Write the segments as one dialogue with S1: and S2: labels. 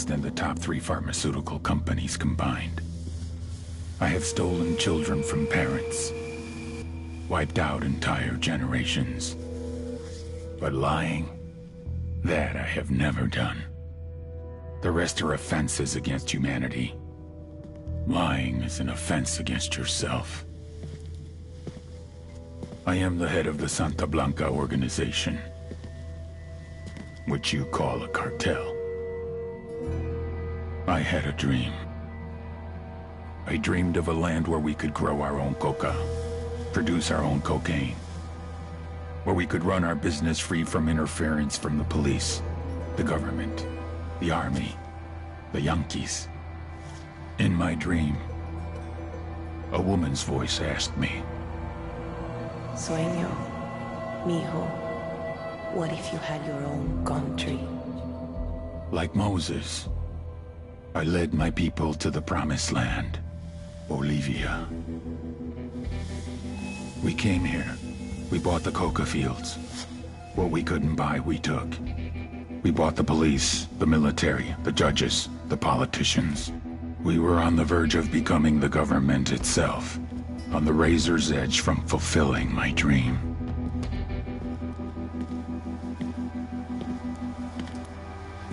S1: than the top 3 pharmaceutical companies combined. I have stolen children from parents, wiped out entire generations. But lying, that I have never done. The rest are offenses against humanity. Lying is an offense against yourself. I am the head of the Santa Blanca organization, which you call a cartel. I had a dream. I dreamed of a land where we could grow our own coca, produce our own cocaine, where we could run our business free from interference from the police, the government, the army, the Yankees. In my dream, a woman's voice asked me,
S2: Sueño, mijo, what if you had your own country?
S1: like Moses, I led my people to the promised land, Bolivia. We came here. We bought the coca fields. What we couldn't buy, we took. We bought the police, the military, the judges, the politicians. We were on the verge of becoming the government itself, on the razor's edge from fulfilling my dream.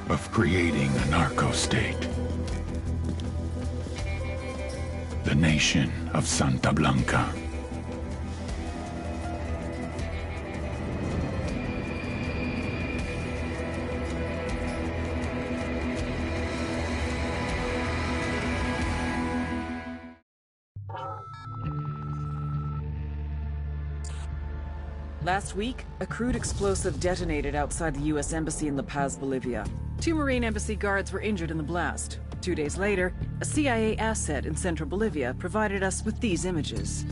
S1: Of creating a narco-state. The nation of Santa Blanca.
S3: Last week, a crude explosive detonated outside the U.S. Embassy in La Paz, Bolivia. 2 Marine Embassy guards were injured in the blast. 2 days later, a CIA asset in central Bolivia provided us with these images.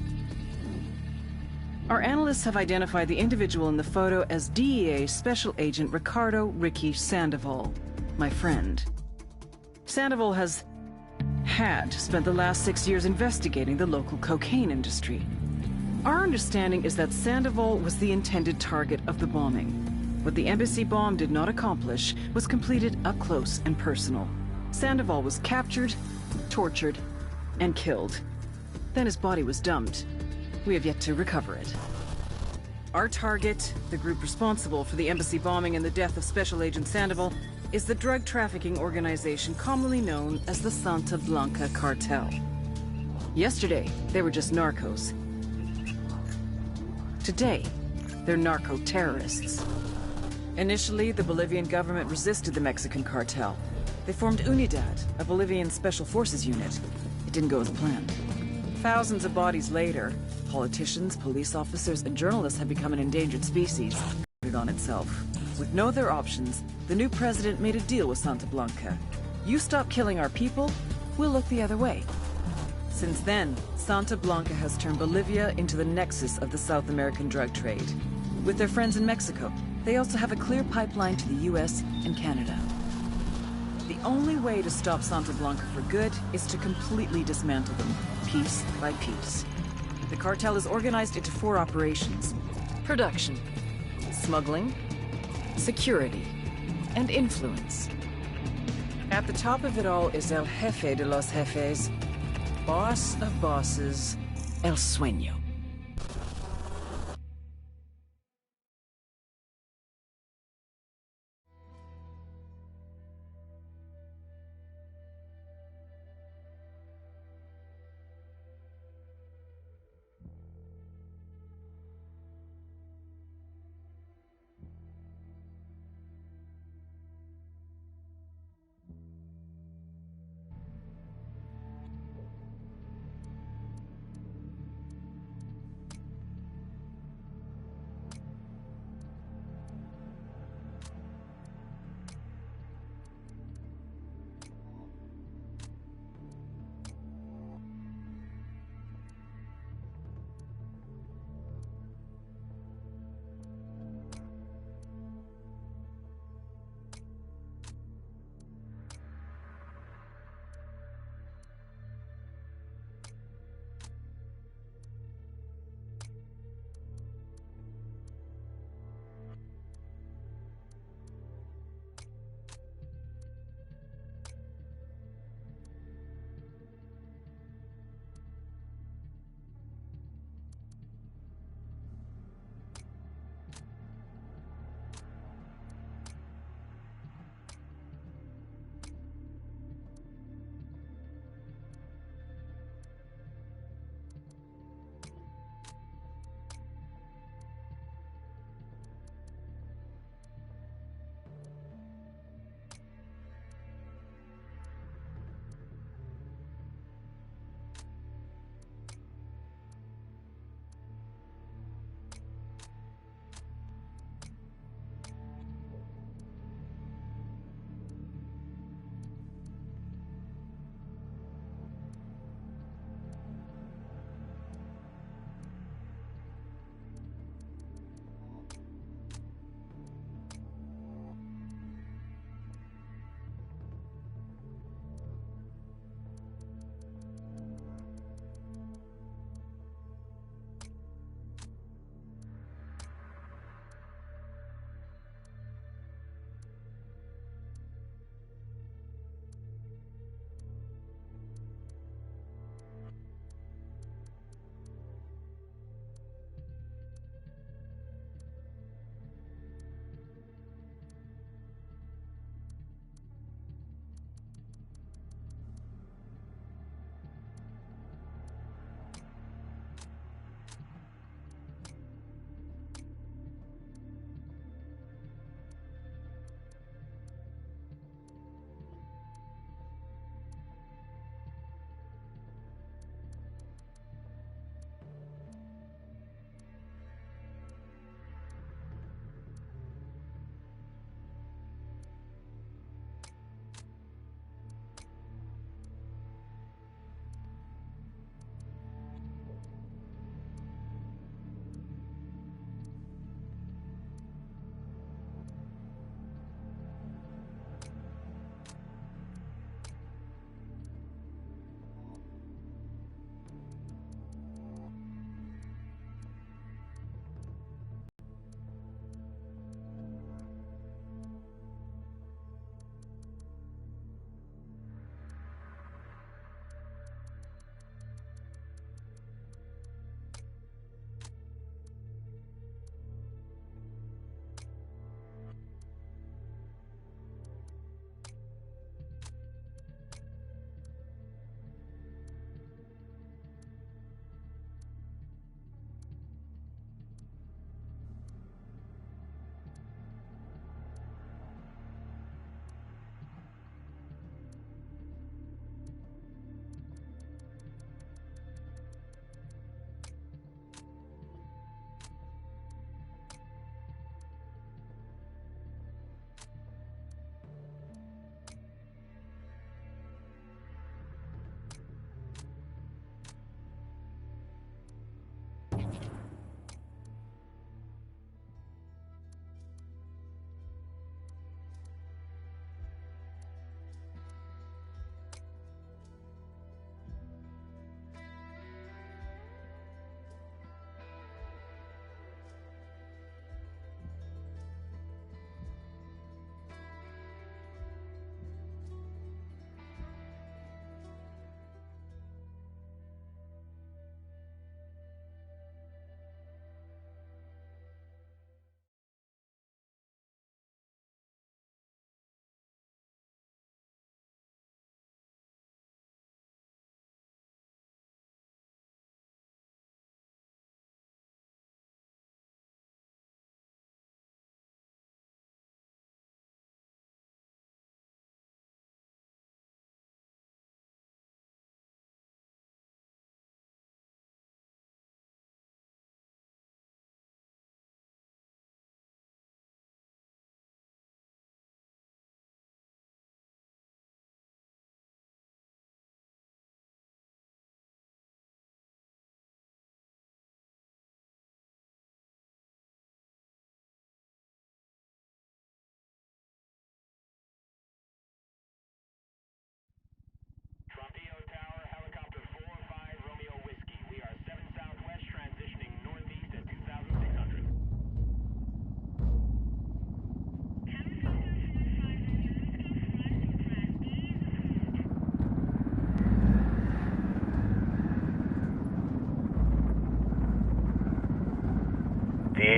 S3: Our analysts have identified the individual in the photo as DEA Special Agent Ricardo Ricky Sandoval, my friend. Sandoval had spent the last 6 years investigating the local cocaine industry. Our understanding is that Sandoval was the intended target of the bombing. What the embassy bomb did not accomplish was completed up close and personal. Sandoval was captured, tortured, and killed. Then his body was dumped. We have yet to recover it. Our target, the group responsible for the embassy bombing and the death of Special Agent Sandoval, is the drug trafficking organization commonly known as the Santa Blanca Cartel. Yesterday, they were just narcos. Today, they're narco-terrorists. Initially, the Bolivian government resisted the Mexican cartel. They formed UNIDAD, a Bolivian special forces unit. It didn't go as planned. Thousands of bodies later, politicians, police officers, and journalists have become an endangered species. It on itself. With no other options, the new president made a deal with Santa Blanca. You stop killing our people, we'll look the other way. Since then, Santa Blanca has turned Bolivia into the nexus of the South American drug trade. With their friends in Mexico, they also have a clear pipeline to the US and Canada. The only way to stop Santa Blanca for good is to completely dismantle them, piece by piece. The cartel is organized into 4 operations: production, smuggling, security, and influence. At the top of it all is El Jefe de los Jefes, boss of bosses, El Sueño.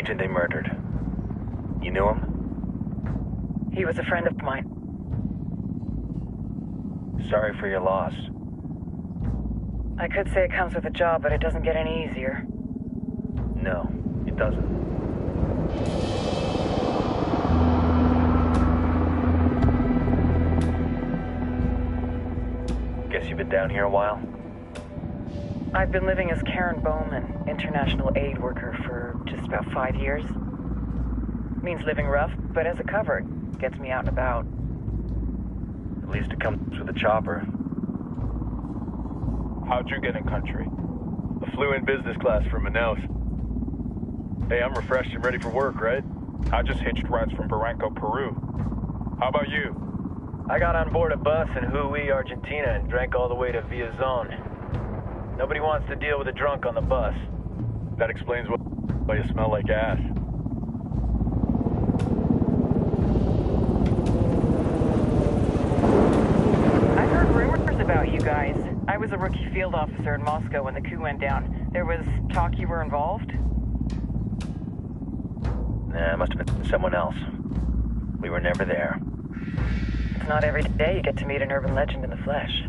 S4: agent they murdered. You knew him?
S3: He was a friend of mine.
S4: Sorry for your loss.
S3: I could say it comes with a job, but it doesn't get any easier.
S4: No, it doesn't. Guess you've been down here a while?
S3: I've been living as Karen Bowman, international aid worker, for just about 5 years. Means living rough, but as a cover, it gets me out and about.
S4: At least it comes with a chopper.
S5: How'd you get in country? I flew in business class from Manaus. Hey, I'm refreshed and ready for work, right? I just hitched rides from Barranco, Peru. How about you?
S4: I got on board a bus in Hui, Argentina, and drank all the way to Villazon. Nobody wants to deal with a drunk on the bus.
S5: That explains why you smell like ass.
S3: I've heard rumors about you guys. I was a rookie field officer in Moscow when the coup went down. There was talk you were involved?
S4: Nah, it must have been someone else. We were never there.
S3: It's not every day you get to meet an urban legend in the flesh.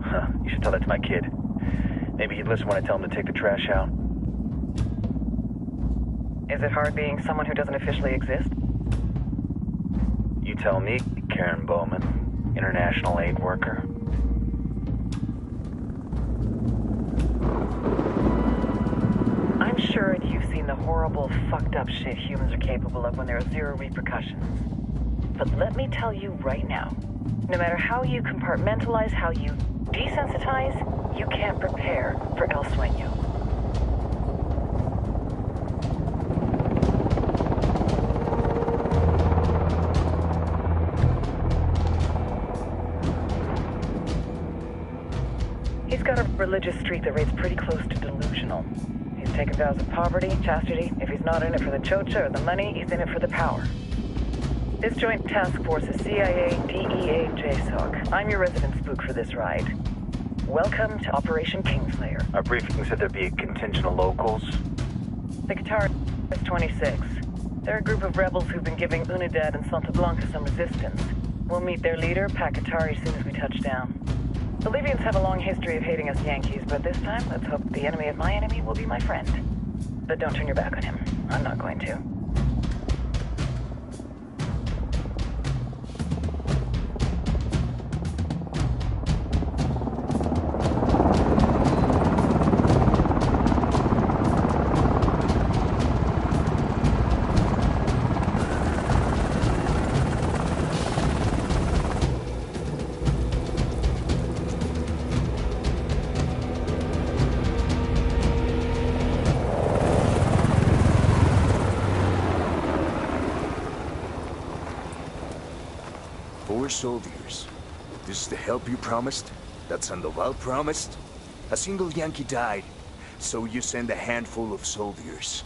S4: Huh, you should tell that to my kid. Maybe he'd listen when I tell him to take the trash out.
S3: Is it hard being someone who doesn't officially exist?
S4: You tell me, Karen Bowman, international aid worker.
S3: I'm sure you've seen the horrible, fucked up shit humans are capable of when there are zero repercussions. But let me tell you right now, no matter how you compartmentalize, how you desensitize, you can't prepare for El Sueño. He's got a religious streak that rates pretty close to delusional. He's taken vows of poverty, chastity. If he's not in it for the chocha or the money, he's in it for the power. This joint task force is CIA, DEA, JSOC. I'm your resident spook for this ride. Welcome to Operation Kingslayer.
S4: Our briefing said there'd be a contingent of locals.
S3: The Qatar is 26. They're a group of rebels who've been giving Unidad and Santa Blanca some resistance. We'll meet their leader, Pakatari, as soon as we touch down. Bolivians have a long history of hating us Yankees, but this time, let's hope the enemy of my enemy will be my friend. But don't turn your back on him. I'm not going to.
S6: Soldiers. This is the help you promised? That Sandoval promised? A single Yankee died, so you send a handful of soldiers.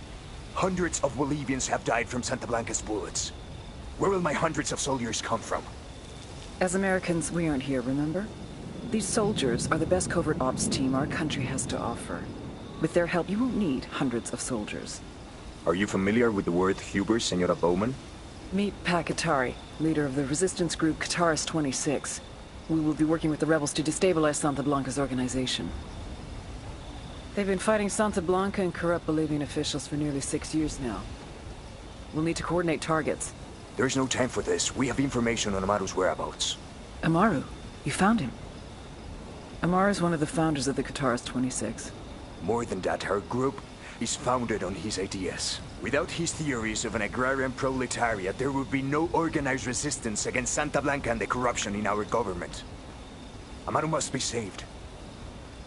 S6: Hundreds of Bolivians have died from Santa Blanca's bullets. Where will my hundreds of soldiers come from?
S3: As Americans, we aren't here, remember? These soldiers are the best covert ops team our country has to offer. With their help, you won't need hundreds of soldiers.
S6: Are you familiar with the word Huber, Senora Bowman?
S3: Meet Pakatari, leader of the resistance group Qataris 26. We will be working with the rebels to destabilize Santa Blanca's organization. They've been fighting Santa Blanca and corrupt Bolivian officials for nearly 6 years now. We'll need to coordinate targets.
S6: There's no time for this. We have information on Amaru's whereabouts.
S3: Amaru? You found him? Amaru's one of the founders of the Qataris 26.
S6: More than that, her group is founded on his ideas. Without his theories of an agrarian proletariat, there would be no organized resistance against Santa Blanca and the corruption in our government. Amaru must be saved.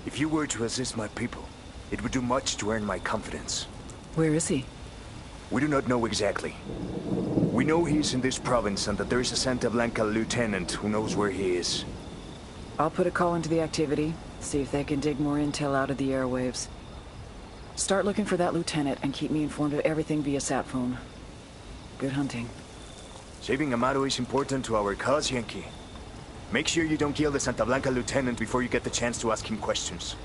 S6: If you were to assist my people, it would do much to earn my confidence.
S3: Where is he?
S6: We do not know exactly. We know he's in this province and that there is a Santa Blanca lieutenant who knows where he is.
S3: I'll put a call into the activity, see if they can dig more intel out of the airwaves. Start looking for that lieutenant and keep me informed of everything via sat phone. Good hunting.
S6: Saving Amaru is important to our cause, Yankee. Make sure you don't kill the Santa Blanca lieutenant before you get the chance to ask him questions.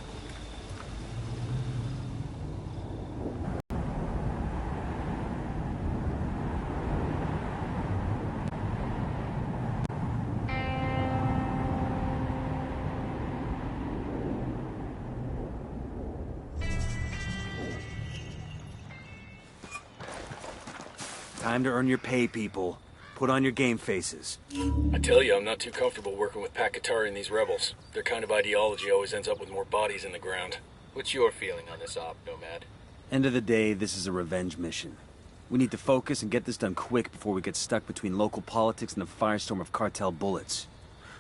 S6: Time to earn your pay, people. Put on your game faces.
S7: I tell you, I'm not too comfortable working with Pakatari and these rebels. Their kind of ideology always ends up with more bodies in the ground.
S8: What's your feeling on this op, Nomad?
S6: End of the day, this is a revenge mission. We need to focus and get this done quick before we get stuck between local politics and the firestorm of cartel bullets.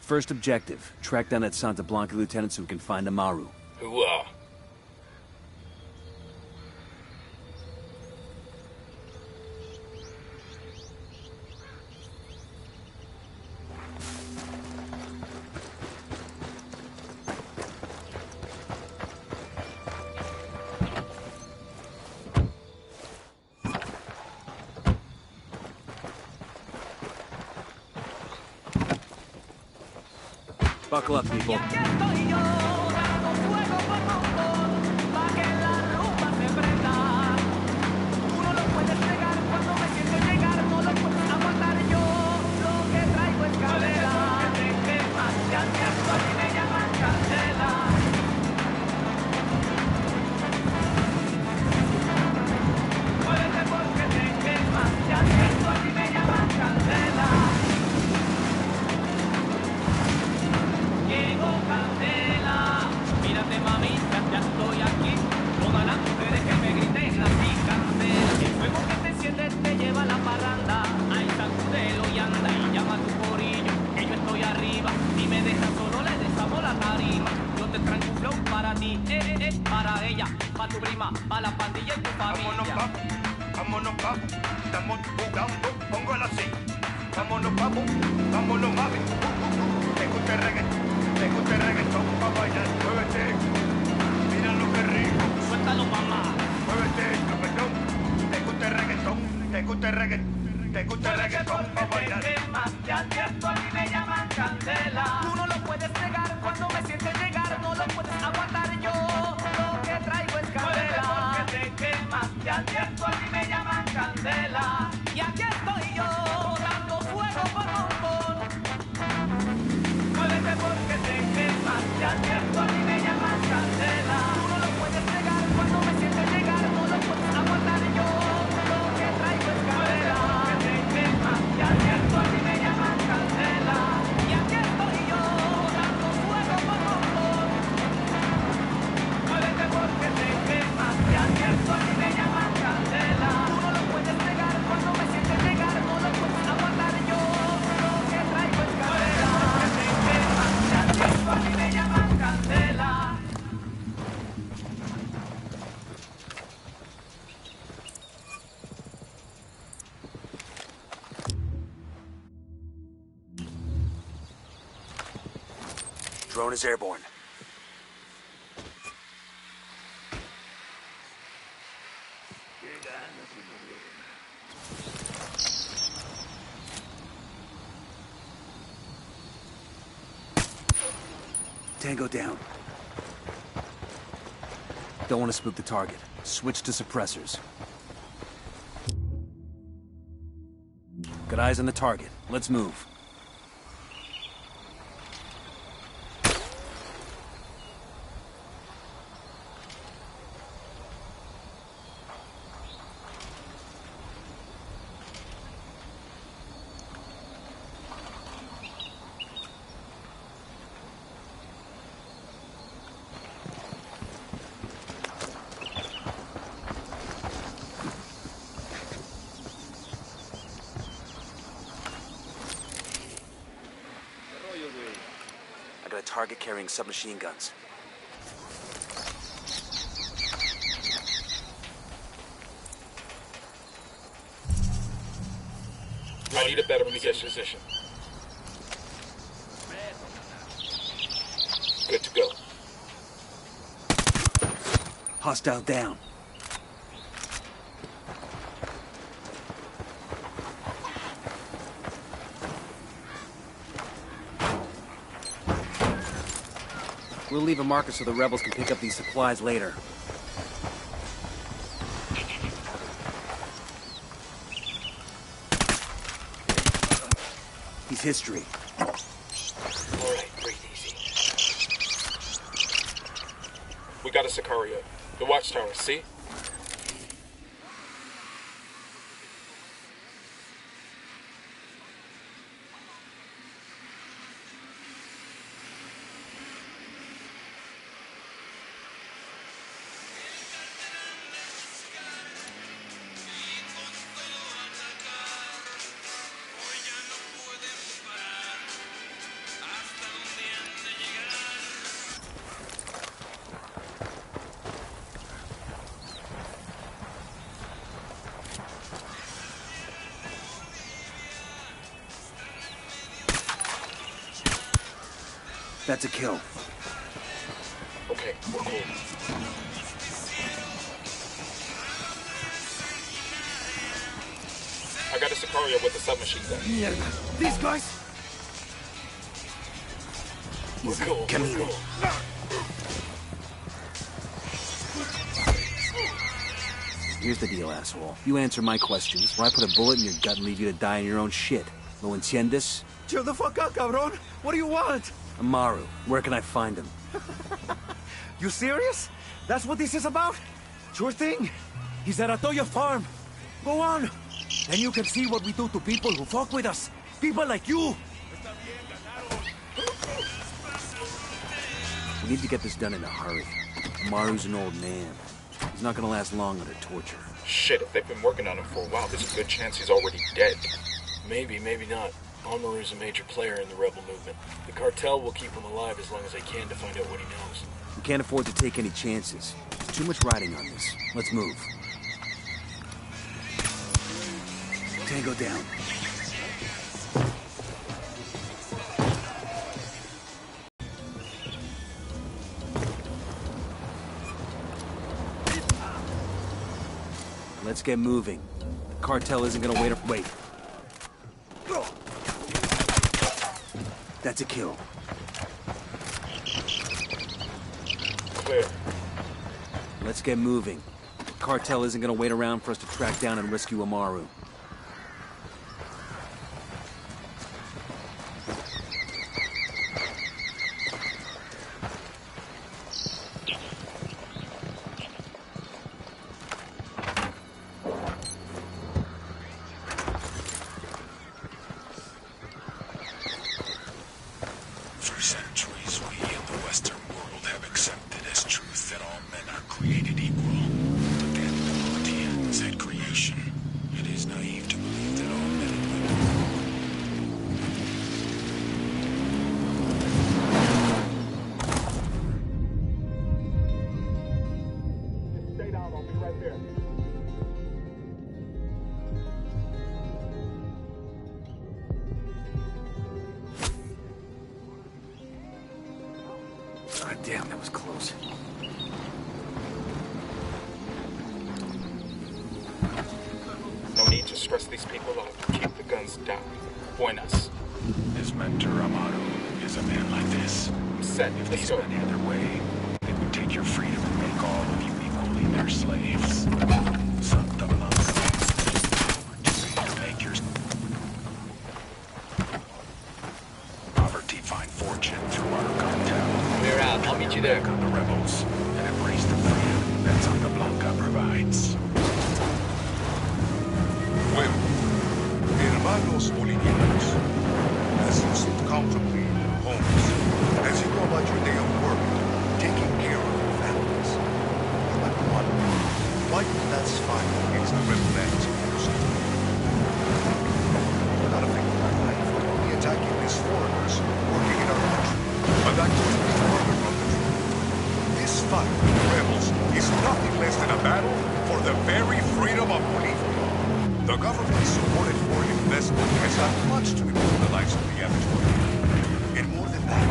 S6: First objective, track down that Santa Blanca lieutenant so we can find Amaru.
S7: Hooah.
S6: Buckle up, people.
S9: Vámonos, papu, estamos jugando, póngalo así. Vámonos, papu, vámonos, mami. Te gusta el reggaetón pa' bailar, muévete. Mira lo que rico. Suéltalo, mamá. Muévete, capetón. Te gusta el reggaetón pa' bailar.
S10: Te advierto, a mí me llaman candela. Tú no lo puedes negar cuando me sientes llegar, no lo puedes aguantar yo. Lo que traigo es candela. Porque te quemas, te advierto, a mí me llaman candela. Y aquí estoy yo, dando fuego por montón. Muévete porque te quemas, te advierto, a mí me llaman candela. Tú no lo puedes negar cuando me sientes llegar, no lo puedes aguantar yo. Lo que traigo es candela. Porque te quemas, te advierto, a mí me llaman candela. Y aquí estoy yo, dando fuego por montón. Muévete porque te quemas, te advierto, a mí me llaman candela. Tú no lo puedes negar cuando me sientes llegar, no lo puedes aguantar yo. Lo que traigo es candela. Porque te quemas, te advierto, a mí me llaman candela.
S6: Drone is airborne. Tango down. Don't want to spook the target. Switch to suppressors. Got eyes on the target. Let's move. I got a target carrying submachine guns.
S7: I need a better position. Good to go.
S6: Hostile down. We'll leave a marker so the rebels can pick up these supplies later. He's history.
S7: All right, breathe easy. We got a Sicario. The watchtower, see?
S11: That's a kill.
S7: Okay, we're cool. I got a Sicario with a submachine gun.
S11: Mierda. These guys?
S7: We're cool,
S11: Come
S7: we're
S11: here.
S7: cool.
S11: Here's the deal, asshole. You answer my questions, or I put a bullet in your gut and leave you to die in your own shit. ¿Lo entiendes?
S12: Chill the fuck out, cabron. What do you want?
S11: Amaru, where can I find him?
S12: You serious? That's what this is about? Sure thing. He's at Atoya Farm. Go on. Then you can see what we do to people who fuck with us. People like you.
S11: We need to get this done in a hurry. Amaru's an old man. He's not gonna last long under torture.
S7: Shit, if they've been working on him for a while, there's a good chance he's already dead. Maybe, maybe not. Amaru's a major player in the rebel movement. The cartel will keep him alive as long as they can to find out what he knows.
S11: We can't afford to take any chances. There's too much riding on this. Let's move. Tango down. Let's get moving. The cartel isn't gonna wait. That's a kill.
S7: Clear.
S11: Let's get moving. The cartel isn't gonna wait around for us to track down and rescue Amaru.
S1: For centuries, we in the Western world have accepted as truth that all men are created equal. But then equality ends at creation. It is naive to believe that all men and
S5: Just stay down, I'll be right there.
S11: God damn, that was close.
S7: No need to stress these people out. Keep the guns down. Buenas.
S1: his mentor Amaru is a man like this.
S7: I'm set.
S1: If
S7: Let's
S1: these
S7: go.
S1: men had their way, they would take your freedom and make all of you equally their slaves. Santa Blanca to make your poverty find fortune through our cartel.
S8: Clear out. I'll meet you there.
S1: Back on the rebels and embrace the freedom that Santa Blanca provides.
S9: Bueno, hermanos bolivianos, as you sit comfortably in your homes, as you go about your day of work, taking care of your families, you might wonder, why did that fight against the rebel bands of Houston? We're not affecting our life, we're only attacking these foreigners working in our country. But that goes much further from the truth. This fight with the rebels is nothing less than a battle for the very freedom of Bolivia. The government's supported foreign investment has done much to improve the lives of the average Bolivian. And more than that,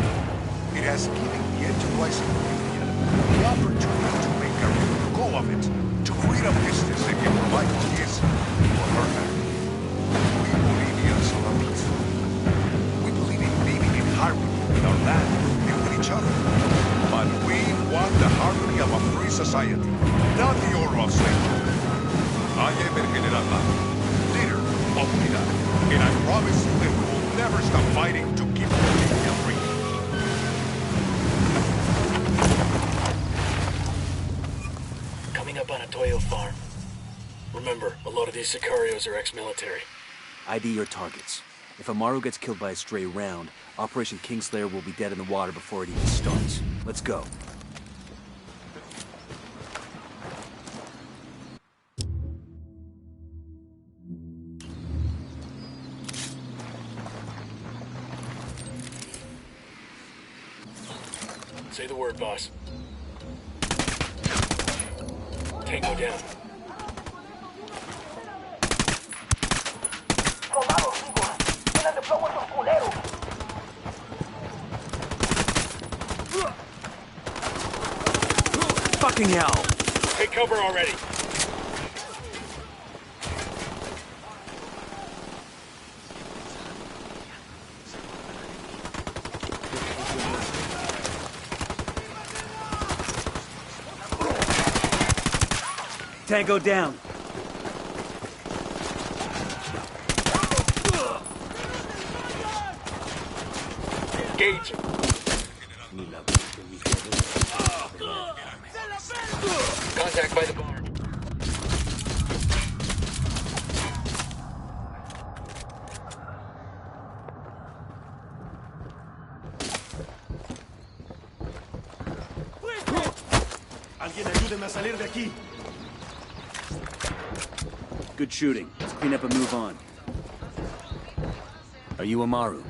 S9: it has given the enterprising Bolivian the opportunity to make a real go of it, to create a business that can provide for his or her family. We Bolivians are peaceful. We believe in living in harmony with our land and with each other. But we want the harmony of a free society, not the order of slavery. I am El General Lago, leader of Unidad, and I promise you that we will never stop fighting to keep Bolivia free.
S7: Coming up on a Toyo farm. Remember, a lot of these Sicarios are ex-military.
S11: ID your targets. If Amaru gets killed by a stray round, Operation Kingslayer will be dead in the water before it even starts. Let's go.
S7: Say the word, boss. Tango down.
S11: fucking hell!
S7: Take cover already.
S11: Tango down.
S7: Engage. Contact by the barn.
S12: Alguien ayúdeme a salir de aquí.
S11: Good shooting. Let's clean up and move on. Are you Amaru?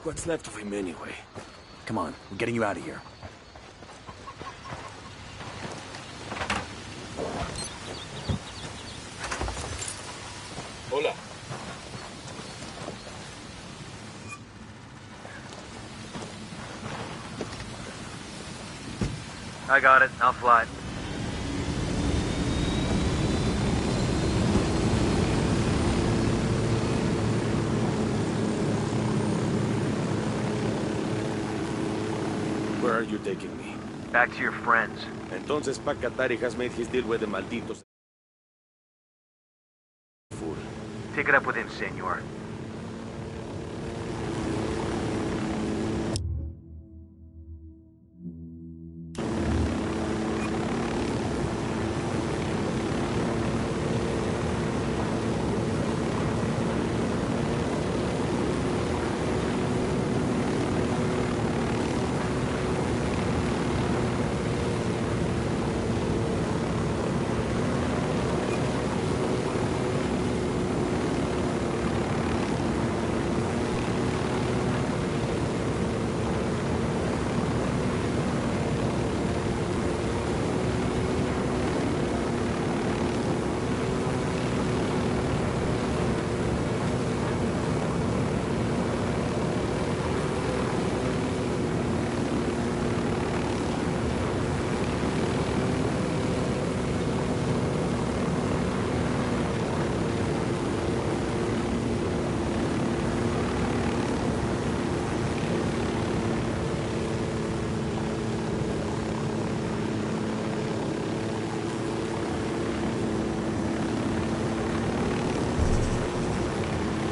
S12: What's left of him anyway?
S11: Come on, we're getting you out of here.
S7: Hola.
S4: I got it. I'll fly.
S12: Where are you taking me?
S4: Back to your friends.
S12: Entonces Pacatari has made his deal with the malditos. Fool.
S4: Take it up with him, senor.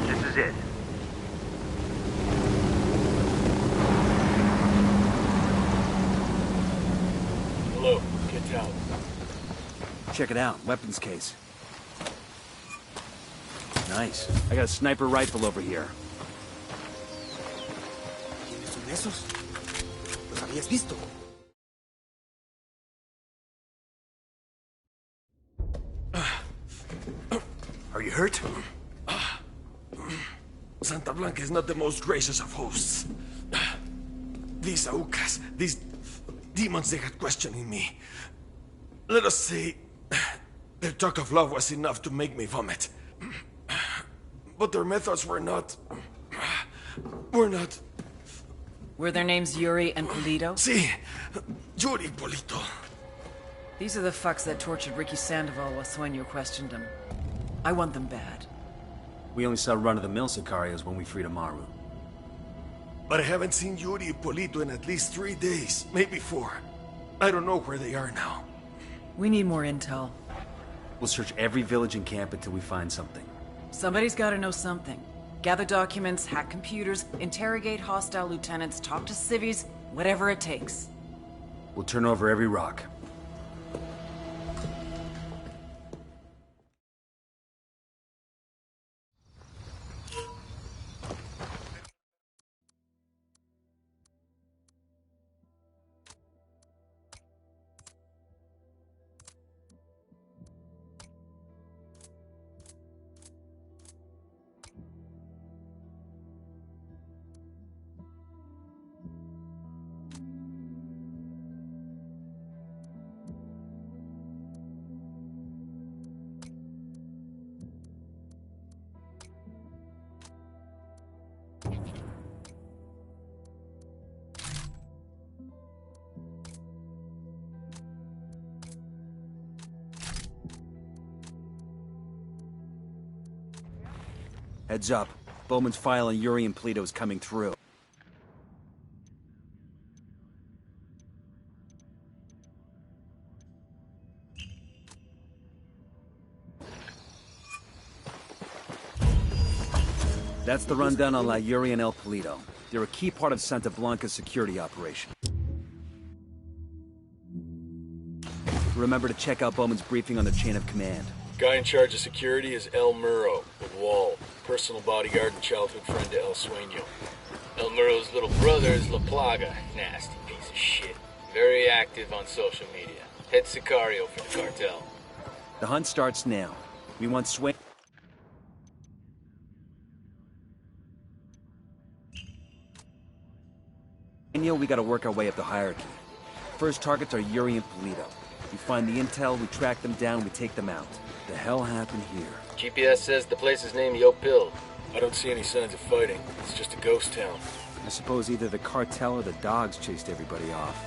S4: This is it.
S7: Hello. Get out.
S11: Check it out. Weapons case. Nice. I got a sniper rifle over here.
S12: ¿Tienes uno de esos? ¿Los habías visto?
S6: Are you hurt?
S12: Santa Blanca is not the most gracious of hosts. These Aucas, these demons they had questioning me. Let us say, their talk of love was enough to make me vomit. But their methods were not...
S3: Were their names Yuri and Polito?
S12: Sí, Yuri Polito.
S3: These are the fucks that tortured Ricky Sandoval while Sueño questioned him. I want them bad.
S11: We only saw run-of-the-mill Sicarios when we freed Amaru.
S12: But I haven't seen Yuri and Polito in at least 3 days, maybe 4. I don't know where they are now.
S3: We need more intel.
S11: We'll search every village and camp until we find something.
S3: Somebody's gotta know something. Gather documents, hack computers, interrogate hostile lieutenants, talk to civvies, whatever it takes.
S11: We'll turn over every rock. Heads up. Bowman's file on Yuri and Polito is coming through. That's the rundown on La Yuri and El Polito. They're a key part of Santa Blanca's security operation. Remember to check out Bowman's briefing on the chain of command.
S7: Guy in charge of security is El Muro, with Wall, personal bodyguard and childhood friend to El Sueño.
S8: El Muro's little brother is La Plaga. Nasty piece of shit. Very active on social media. Head Sicario for the cartel.
S11: The hunt starts now. We want Sueño. We gotta work our way up the hierarchy. First targets are Yuri and Polito. We find the intel, we track them down, we take them out. The hell happened here?
S8: GPS says the place is named Yopil.
S7: I don't see any signs of fighting. It's just a ghost town.
S11: I suppose either the cartel or the dogs chased everybody off.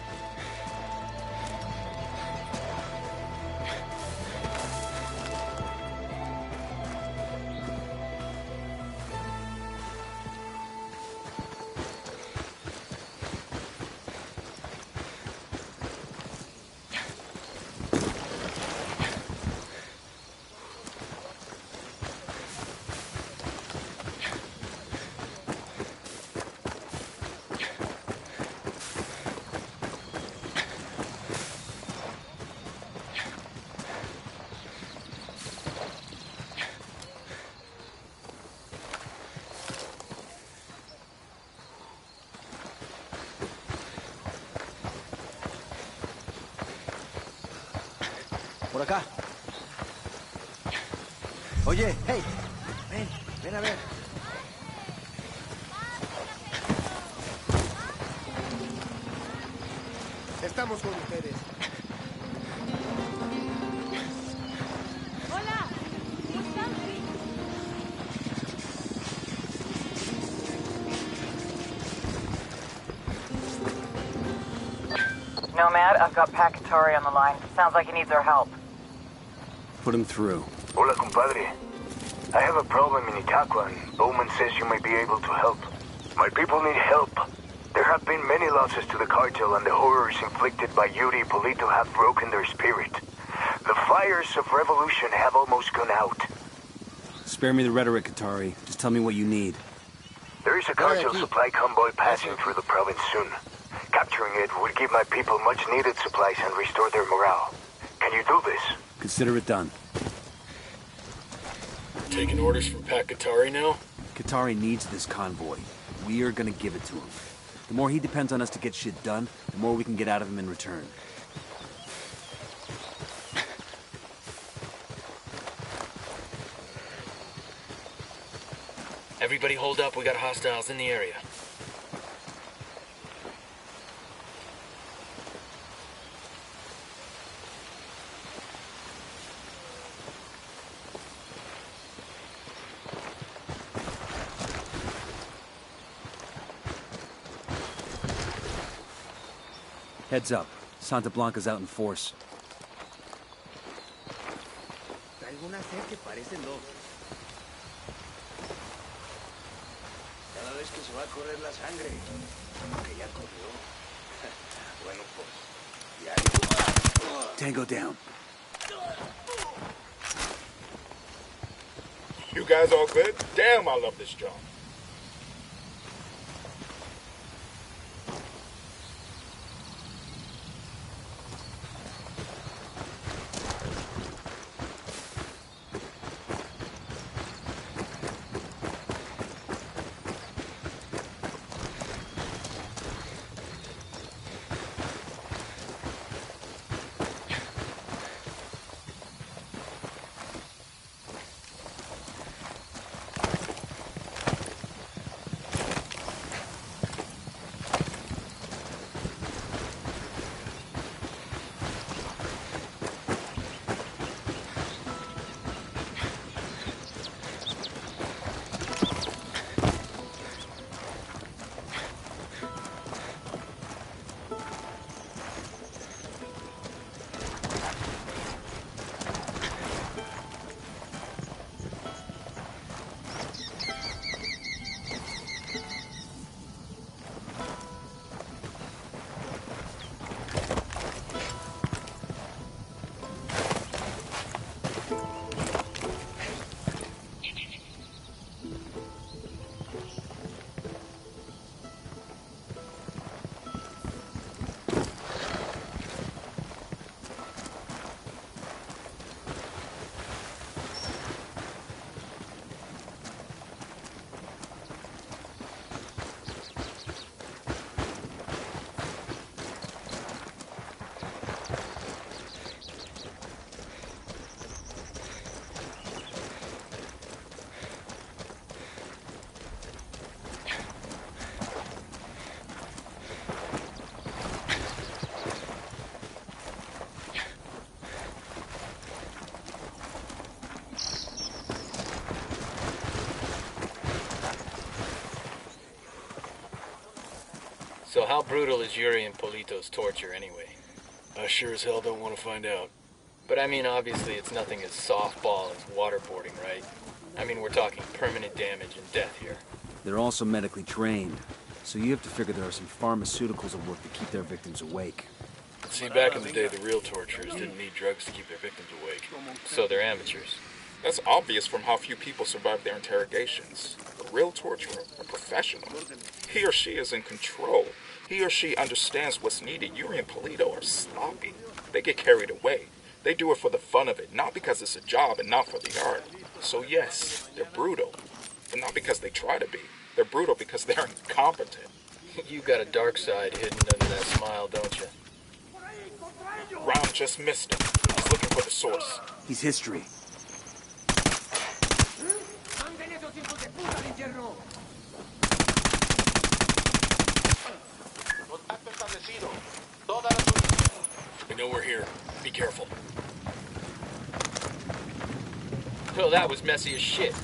S12: Por acá. Oye, hey. Ven a ver. Estamos con ustedes.
S10: Hola. ¿Cómo están?
S3: Nomad, I've got Pakatari on the line. Sounds like he needs our help.
S11: Put him through.
S6: Hola, compadre. I have a problem in Itaqua, and Bowman says you may be able to help. My people need help. There have been many losses to the cartel, and the horrors inflicted by Yuri and Polito have broken their spirit. The fires of revolution have almost gone out.
S11: Spare me the rhetoric, Katari. Just tell me what you need.
S6: There is a cartel supply convoy passing through the province soon. Capturing it would give my people much-needed supplies and restore their morale. Can you do this?
S11: Consider it done.
S7: Taking orders from Pat Katari now?
S11: Katari needs this convoy. We are gonna give it to him. The more he depends on us to get shit done, the more we can get out of him in return.
S8: Everybody hold up, we got hostiles in the area.
S11: Heads up. Santa Blanca's out in force.
S12: Traigo una sed que parecen dos. Cada vez que se va a correr la sangre, que ya corrió. Bueno, pues, ya.
S11: Tango down.
S7: You guys all good? Damn, I love this job.
S8: So how brutal is Yuri and Polito's torture anyway?
S7: I sure as hell don't want to find out.
S8: But I mean, obviously it's nothing as softball as waterboarding, right? I mean, we're talking permanent damage and death here.
S11: They're also medically trained, so you have to figure there are some pharmaceuticals at work to keep their victims awake.
S7: See, back in the day, the real torturers didn't need drugs to keep their victims awake.
S8: So they're amateurs.
S13: That's obvious from how few people survive their interrogations. A real torturer, a professional. He or she is in control. He or she understands what's needed. Yuri and Polito are sloppy. They get carried away. They do it for the fun of it, not because it's a job and not for the art. So yes, they're brutal, but not because they try to be. They're brutal because they're incompetent.
S8: You got a dark side hidden under that smile, don't you?
S13: Round just missed him. He's looking for the source.
S11: He's history.
S7: We know we're here. Be careful.
S8: Well, that was messy as shit.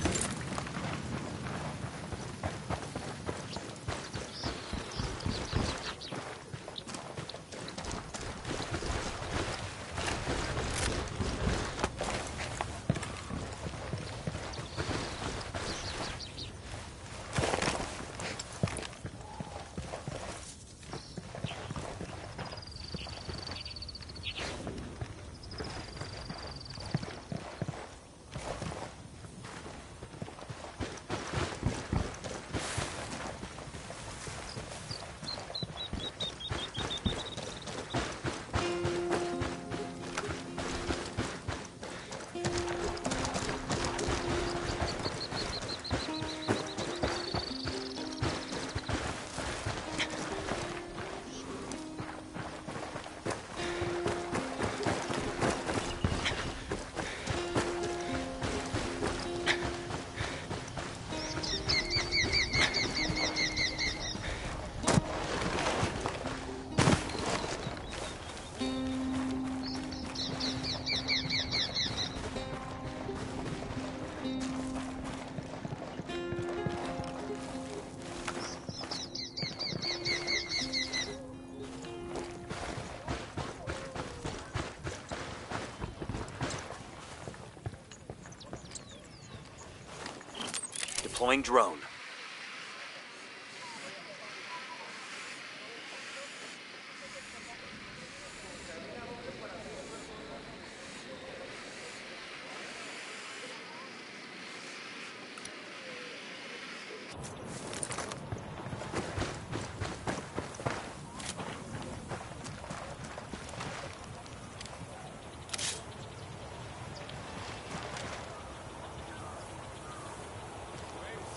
S11: Deploying drone.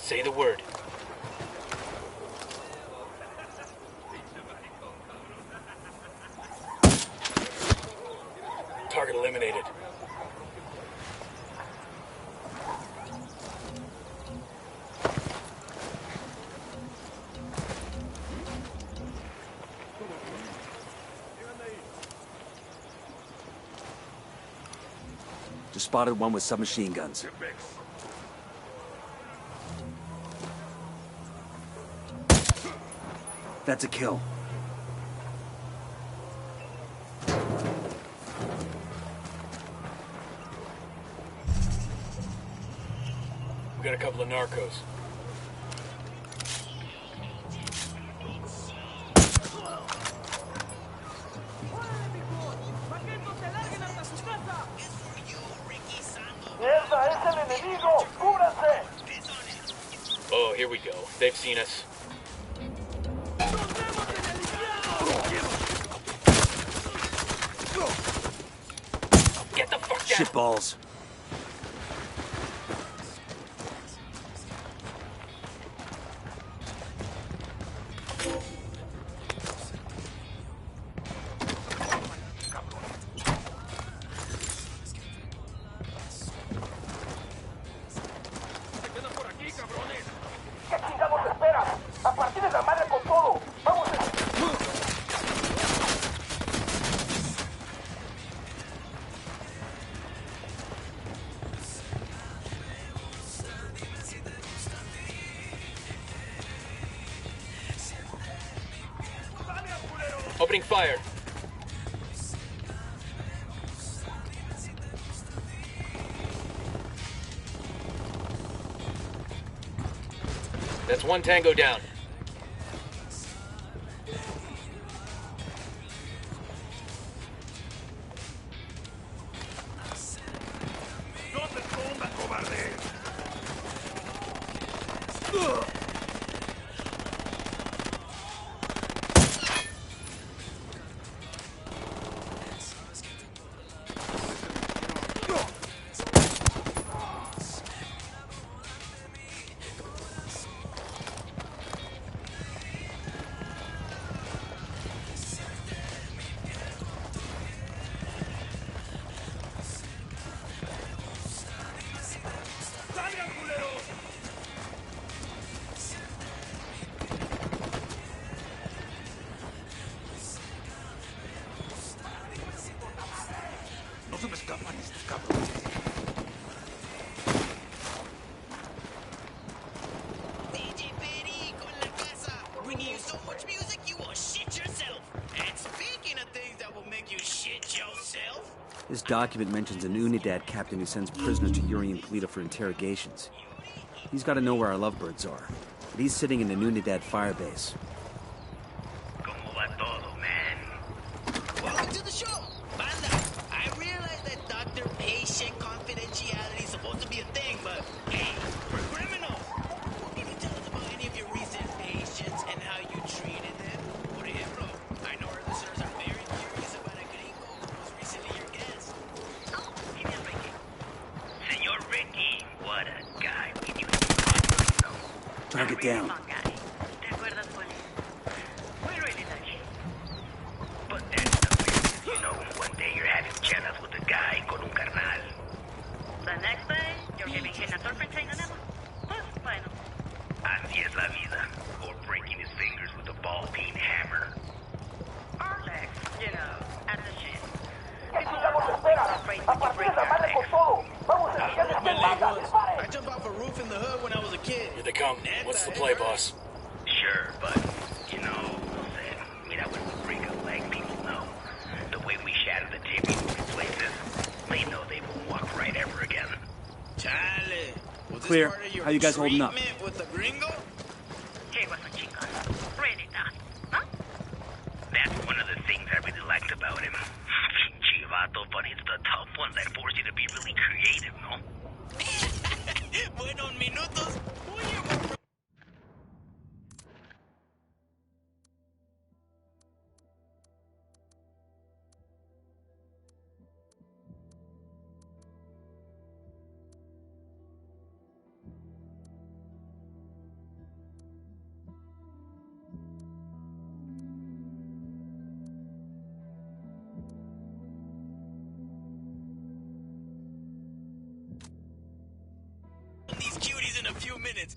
S8: Say the word.
S7: Target eliminated.
S11: Just spotted one with submachine guns. That's a kill.
S7: We got a couple of narcos.
S8: Oh, here we go. They've seen us. Get the fuck down!
S11: Shitballs.
S8: opening fire. That's one tango down.
S11: This document mentions an Unidad captain who sends prisoners to Yuri and Polito for interrogations. He's got to know where our lovebirds are. But he's sitting in an Unidad firebase.
S9: ¿Cómo va todo, man? Welcome to the show, Banda. I realize that doctor-patient confidentiality is supposed to be a thing, but hey, we're criminals. What can you tell us about any of your recent patients and how you treated them? Por ejemplo, I know our listeners are very curious about a gringo who was recently your guest. Oh, give me a Ricky. Senor Ricky, what a guy. We knew he was
S11: Target down.
S9: But that's the business, you know. One day you're having chelas with a guy con un carnal.
S14: The next day, you're giving him a serpentine enema. Pues, bueno.
S9: Así es la vida. Or breaking his fingers with a ball-peen hammer.
S14: Our legs, you know, at the gym.
S9: I jumped off a roof in the hood when I was a kid.
S8: Here they come. What's the play, boss?
S9: Sure, but, you know, mira, when we break a leg, people know. The way we shatter the tibia in places, they know they won't walk right ever again. Chale. Was this
S11: Clear.
S9: part of your
S11: How you guys holding up?
S9: treatment with the gringo?
S14: He was a chica. Really not. Huh?
S9: That's one of the things I really liked about him. Pinche vato, but it's the tough ones that force you to be really creative, no? Buenos minutos. These cuties in a few minutes.